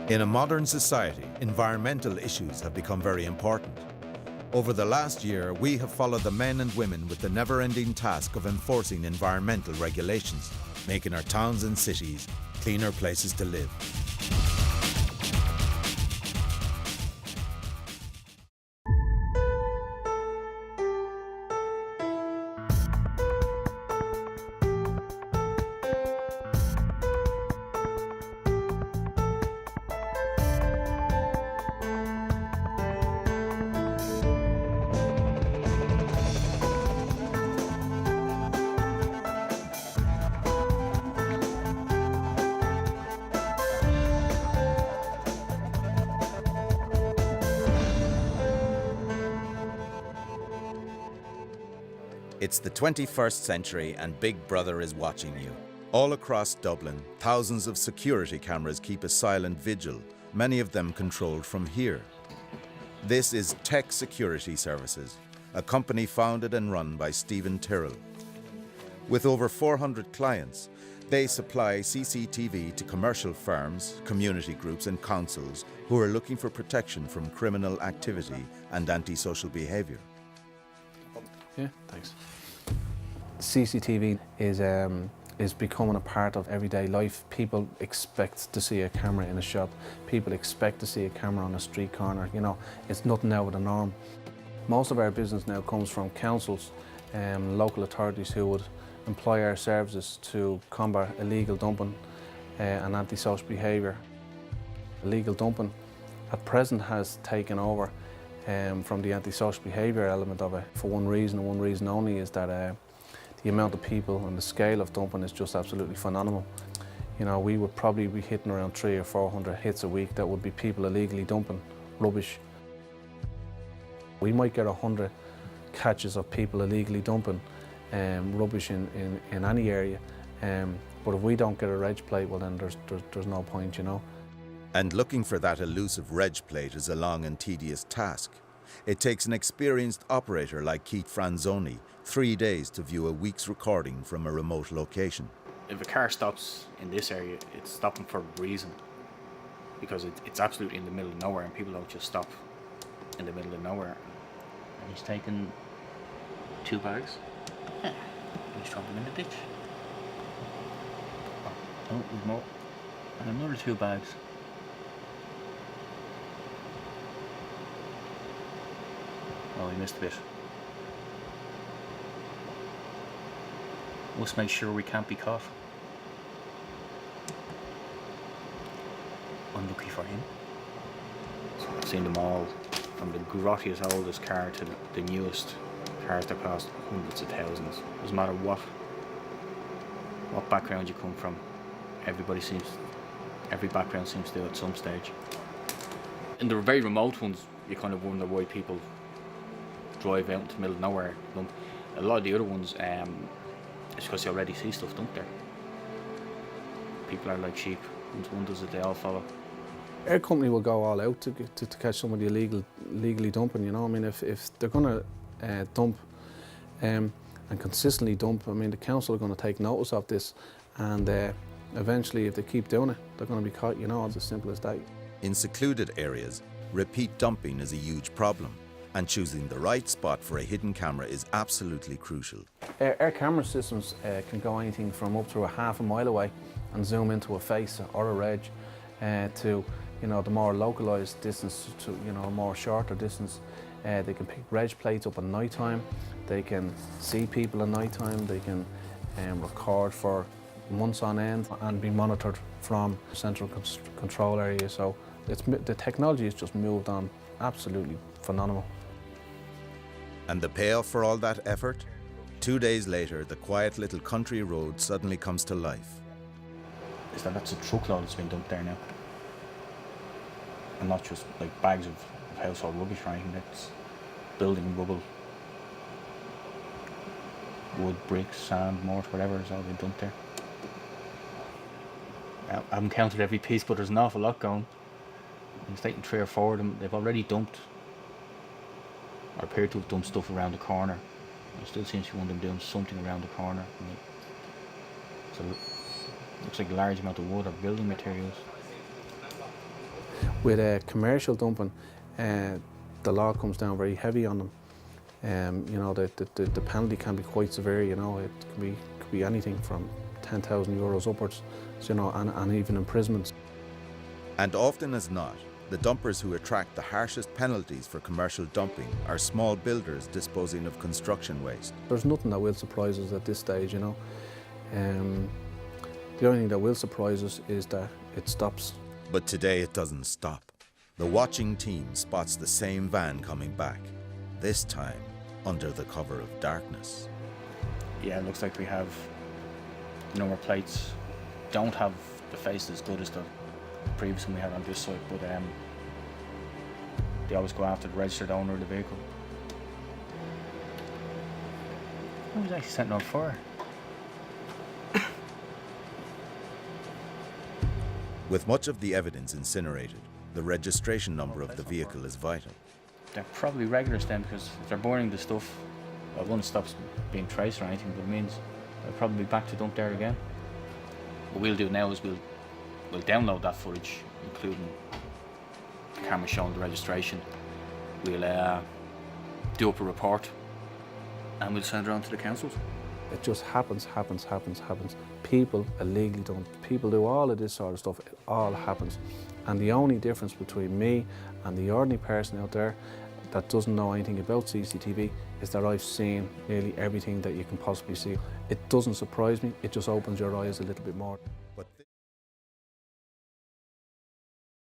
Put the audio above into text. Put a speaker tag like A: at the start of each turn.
A: In a modern society, environmental issues have become very important. Over the last year, we have followed the men and women with the never-ending task of enforcing environmental regulations, making our towns and cities cleaner places to live. It's the 21st century and Big Brother is watching you. All across Dublin, thousands of security cameras keep a silent vigil, many of them controlled from here. This is Tech Security Services, a company founded and run by Stephen Tyrrell. With over 400 clients, they supply CCTV to commercial firms, community groups and councils who are looking for protection from criminal activity and antisocial behaviour.
B: Yeah, thanks. CCTV is becoming a part of everyday life. People expect to see a camera in a shop. People expect to see a camera on a street corner. You know, it's nothing out of the norm. Most of our business now comes from councils and local authorities who would employ our services to combat illegal dumping and antisocial behaviour. Illegal dumping at present has taken over from the antisocial behaviour element of it for one reason and one reason only, is that the amount of people and the scale of dumping is just absolutely phenomenal. You know, we would probably be hitting around 300 or 400 hits a week that would be people illegally dumping rubbish. We might get 100 catches of people illegally dumping rubbish in any area, but if we don't get a reg plate, well then there's no point, you know.
A: And looking for that elusive reg plate is a long and tedious task. It takes an experienced operator like Keith Franzoni 3 days to view a week's recording from a remote location.
C: If a car stops in this area, it's stopping for a reason, because it's absolutely in the middle of nowhere and people don't just stop in the middle of nowhere.
D: And he's taken 2 bags.
C: Yeah. He's dropped them in the ditch.
D: Oh, there's more. And another 2 bags.
C: Oh, he missed a bit.
D: Must make sure we can't be caught.
C: Unlucky for him. So I've seen them all, from the grottiest oldest car to the newest cars that cost hundreds of thousands. Doesn't matter what background you come from, every background seems to at some stage. In the very remote ones, you kind of wonder why people drive out into the middle of nowhere. A lot of the other ones, it's because you already see stuff dumped there. People are like sheep. Once one does it, they all follow.
B: Our company will go all out to catch somebody illegally dumping, you know. I mean, if they're going to dump and consistently dump, I mean, the council are going to take notice of this, and eventually, if they keep doing it, they're going to be caught, you know. It's as simple as that.
A: In secluded areas, repeat dumping is a huge problem, and choosing the right spot for a hidden camera is absolutely crucial.
B: Our camera systems can go anything from up to a half a mile away and zoom into a face or a reg to, you know, the more localised distance to, you know, a more shorter distance. They can pick reg plates up at night time. They can see people at night time. They can record for months on end and be monitored from central control area. So the technology has just moved on absolutely phenomenal.
A: And the payoff for all that effort? 2 days later, the quiet little country road suddenly comes to life.
C: Is that's a truckload that's been dumped there now. And not just like bags of household rubbish or anything, that's building rubble, wood, bricks, sand, mortar, whatever has all been dumped there. I haven't counted every piece, but there's an awful lot going. It's taking 3 or 4 of them. They've already dumped, or appear to have dumped stuff around the corner. There still seems to be one of them doing something around the corner. So looks like a large amount of wood or building materials.
B: With commercial dumping, the law comes down very heavy on them. You know, the penalty can be quite severe. You know, it could be anything from 10,000 euros upwards. So, you know, and even imprisonment.
A: And often as not, the dumpers who attract the harshest penalties for commercial dumping are small builders disposing of construction waste.
B: There's nothing that will surprise us at this stage, you know. The only thing that will surprise us is that it stops.
A: But today it doesn't stop. The watching team spots the same van coming back, this time under the cover of darkness.
C: Yeah, it looks like we have number plates. Don't have the face as good as the previous one we had on this side, but they always go after the registered owner of the vehicle. I was actually setting on fire.
A: With much of the evidence incinerated, the registration number of the vehicle is vital.
C: They're probably regulars then, because if they're burning the stuff, well, one stops being traced or anything, but it means they'll probably be back to dump there again. What we'll do now is we'll download that footage, including the camera showing the registration. We'll do up a report and we'll send it on to the councils.
B: It just happens. People illegally dump. People do all of this sort of stuff. It all happens. And the only difference between me and the ordinary person out there that doesn't know anything about CCTV is that I've seen nearly everything that you can possibly see. It doesn't surprise me, it just opens your eyes a little bit more.